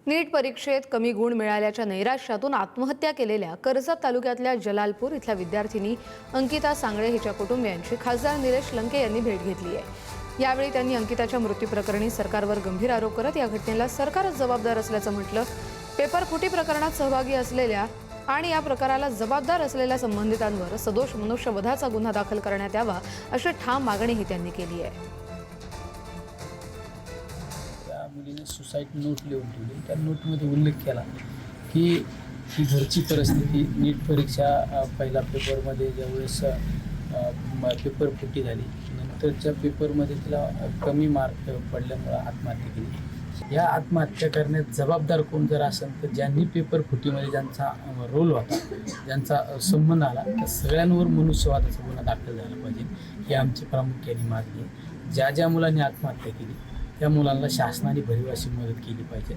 नीट परीक्षेत कमी गुण मिळाल्याच्या नैराश्यातून आत्महत्या केलेल्या कर्जत तालुक्यातल्या जलालपूर इथल्या विद्यार्थिनी अंकिता सांगळे हिच्या कुटुंबियांची खासदार निलेश लंके यांनी भेट घेतली आहे। यावेळी त्यांनी अंकिताच्या मृत्यूप्रकरणी सरकारवर गंभीर आरोप करत या घटनेला सरकारच जबाबदार असल्याचं म्हटलं। पेपर फुटी प्रकरणात सहभागी असलेल्या आणि या प्रकाराला जबाबदार असलेल्या संबंधितांवर सदोष मनुष्यवधाचा गुन्हा दाखल करण्यात यावा अशी ठाम मागणीही त्यांनी केली आहे। मुलीने सुसाईड नोट लिहून ठेवली। त्या नोटमध्ये उल्लेख केला की ही घरची परिस्थिती, नीट परीक्षा पहिला पेपरमध्ये ज्यावेळेस पेपर फुटी झाली, नंतरच्या पेपरमध्ये तिला कमी मार्क पडल्यामुळे आत्महत्या केली। या आत्महत्या करण्यात जबाबदार कोण जर असेल तर ज्यांनी पेपर फुटीमध्ये ज्यांचा रोल होता, ज्यांचा संबंध आला, त्या सगळ्यांवर मनुष्यवधाचा गुन्हा दाखल झाला पाहिजे ही आमची प्रामुख्याने मागणी आहे। ज्या ज्या मुलांनी आत्महत्या केली त्या मुलांना शासनाने भरीव अशी मदत केली पाहिजे।